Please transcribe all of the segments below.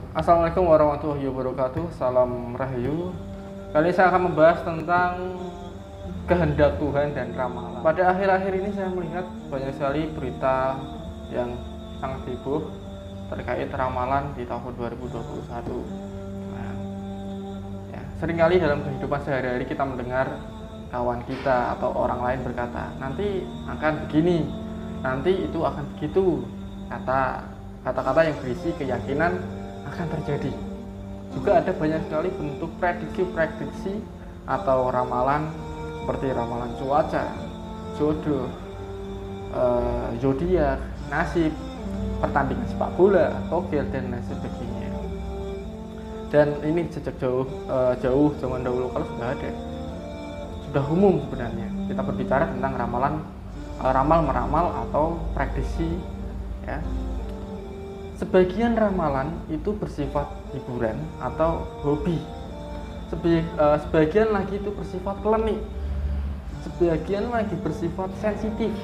Assalamualaikum warahmatullahi wabarakatuh. Salam Rahayu. Kali ini saya akan membahas tentang kehendak Tuhan dan ramalan. Pada akhir-akhir ini saya melihat banyak sekali berita yang sangat heboh terkait ramalan di tahun 2021. Nah, ya, seringkali dalam kehidupan sehari-hari kita mendengar kawan kita atau orang lain berkata, nanti akan begini, nanti itu akan begitu. Kata-kata yang berisi keyakinan akan terjadi. Juga ada banyak sekali bentuk prediksi-prediksi atau ramalan seperti ramalan cuaca, jodoh, zodiak, nasib, pertandingan sepak bola, togel dan lain sebagainya. Dan ini sejak jauh zaman dahulu kalau sudah ada, sudah umum sebenarnya. Kita berbicara tentang ramalan, ramal meramal atau prediksi, ya. Sebagian ramalan itu bersifat hiburan atau hobi. Sebagian lagi itu bersifat klinik. Sebagian lagi bersifat sensitif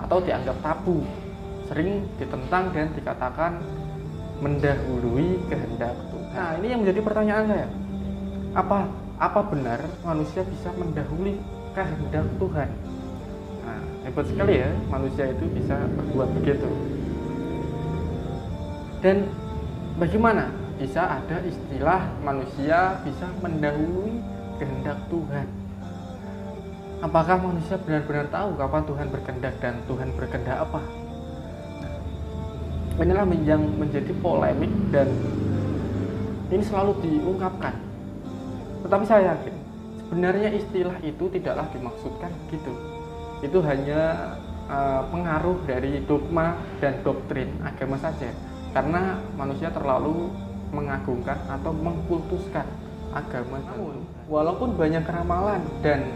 atau dianggap tabu. Sering ditentang dan dikatakan mendahului kehendak Tuhan. Nah, ini yang menjadi pertanyaan saya. Apa benar manusia bisa mendahului kehendak Tuhan? Nah, hebat sekali ya manusia itu bisa berbuat begitu. Dan bagaimana bisa ada istilah manusia bisa mendahului kehendak Tuhan? Apakah manusia benar-benar tahu kapan Tuhan berkehendak dan Tuhan berkehendak apa? Inilah yang menjadi polemik dan ini selalu diungkapkan. Tetapi saya yakin sebenarnya istilah itu tidaklah dimaksudkan begitu. Itu hanya pengaruh dari dogma dan doktrin agama saja. Karena manusia terlalu mengagungkan atau mengkultuskan agama. Namun, walaupun banyak ramalan dan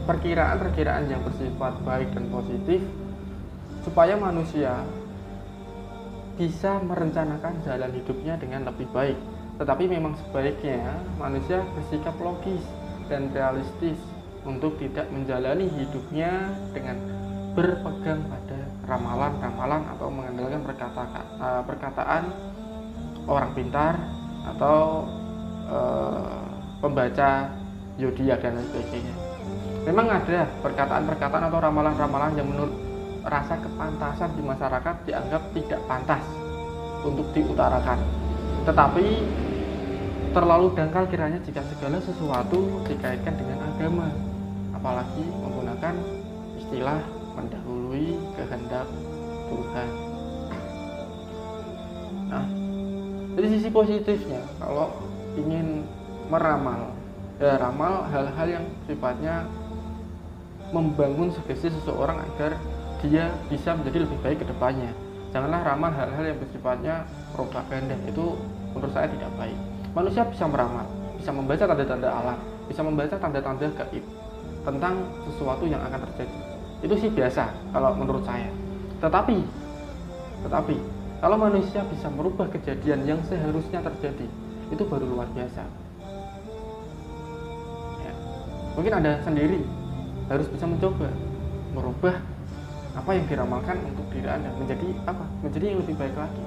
perkiraan-perkiraan yang bersifat baik dan positif, supaya manusia bisa merencanakan jalan hidupnya dengan lebih baik. Tetapi memang sebaiknya manusia bersikap logis dan realistis untuk tidak menjalani hidupnya dengan berpegang pada ramalan-ramalan atau mengandalkan perkataan orang pintar atau pembaca zodiak dan lain sebagainya. Memang ada perkataan-perkataan atau ramalan-ramalan yang menurut rasa kepantasan di masyarakat dianggap tidak pantas untuk diutarakan. Tetapi terlalu dangkal kiranya jika segala sesuatu dikaitkan dengan agama, apalagi menggunakan istilah mendahului kehendak Tuhan. Nah, dari sisi positifnya, kalau ingin meramal, ya ramal hal-hal yang sifatnya membangun sugesti seseorang agar dia bisa menjadi lebih baik ke depannya. Janganlah ramal hal-hal yang bersifatnya propaganda, itu menurut saya tidak baik. Manusia bisa meramal, bisa membaca tanda-tanda alam, bisa membaca tanda-tanda gaib tentang sesuatu yang akan terjadi. Itu sih biasa kalau menurut saya. Tetapi kalau manusia bisa merubah kejadian yang seharusnya terjadi, itu baru luar biasa. Ya. Mungkin Anda sendiri harus bisa mencoba merubah apa yang diramalkan untuk diri Anda menjadi apa? Menjadi yang lebih baik lagi.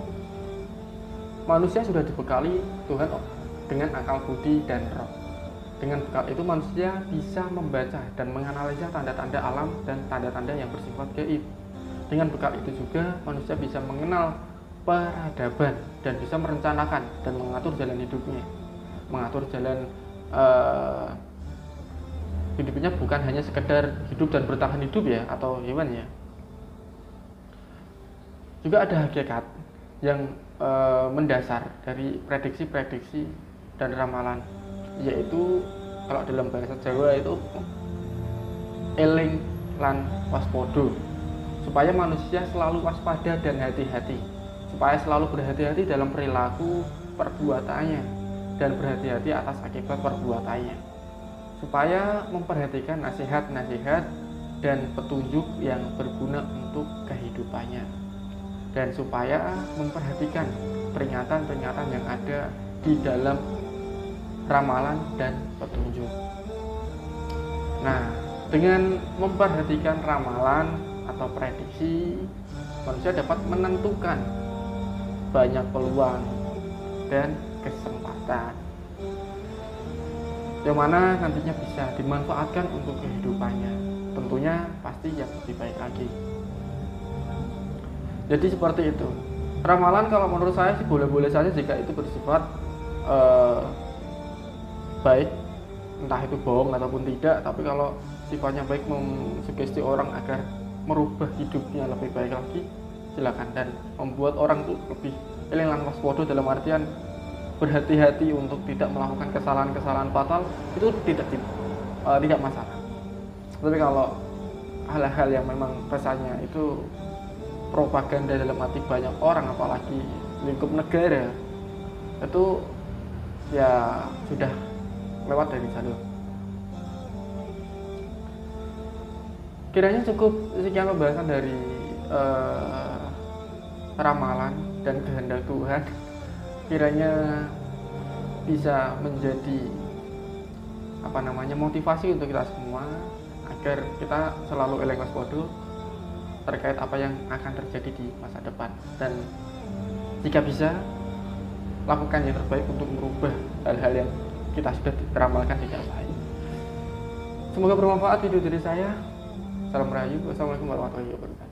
Manusia sudah dibekali Tuhan dengan akal budi dan roh. Dengan bekal itu manusia bisa membaca dan menganalisa tanda-tanda alam dan tanda-tanda yang bersifat gaib. Dengan bekal itu juga manusia bisa mengenal peradaban dan bisa merencanakan dan mengatur jalan hidupnya. Mengatur jalan hidupnya bukan hanya sekedar hidup dan bertahan hidup ya atau hewan ya. Juga ada hakikat yang mendasar dari prediksi-prediksi dan ramalan, yaitu kalau dalam bahasa Jawa itu eling lan waspodo, supaya manusia selalu waspada dan hati-hati, supaya selalu berhati-hati dalam perilaku perbuatannya dan berhati-hati atas akibat perbuatannya, supaya memperhatikan nasihat-nasihat dan petunjuk yang berguna untuk kehidupannya, dan supaya memperhatikan peringatan-peringatan yang ada di dalam ramalan dan petunjuk. Nah, dengan memperhatikan ramalan atau prediksi, manusia dapat menentukan banyak peluang dan kesempatan, yang mana nantinya bisa dimanfaatkan untuk kehidupannya, tentunya pasti yang lebih baik lagi. Jadi seperti itu. Ramalan kalau menurut saya sih boleh-boleh saja jika itu bersifat baik, entah itu bohong ataupun tidak. Tapi kalau sifatnya baik, mensugesti orang agar merubah hidupnya lebih baik lagi, silakan. Dan membuat orang tuh lebih eling waspada, dalam artian berhati-hati untuk tidak melakukan kesalahan-kesalahan fatal, itu tidak masalah. Tapi kalau hal-hal yang memang rasanya itu propaganda dalam arti banyak orang, apalagi lingkup negara, itu ya sudah lewat dari jalur. Kiranya cukup sekian pembahasan dari ramalan dan kehendak Tuhan. Kiranya bisa menjadi motivasi untuk kita semua agar kita selalu eling waspada terkait apa yang akan terjadi di masa depan, dan jika bisa lakukan yang terbaik untuk merubah hal-hal yang kita sudah teramalkan tidak baik. Semoga bermanfaat video dari saya. Salam Rahayu. Wassalamualaikum warahmatullahi wabarakatuh.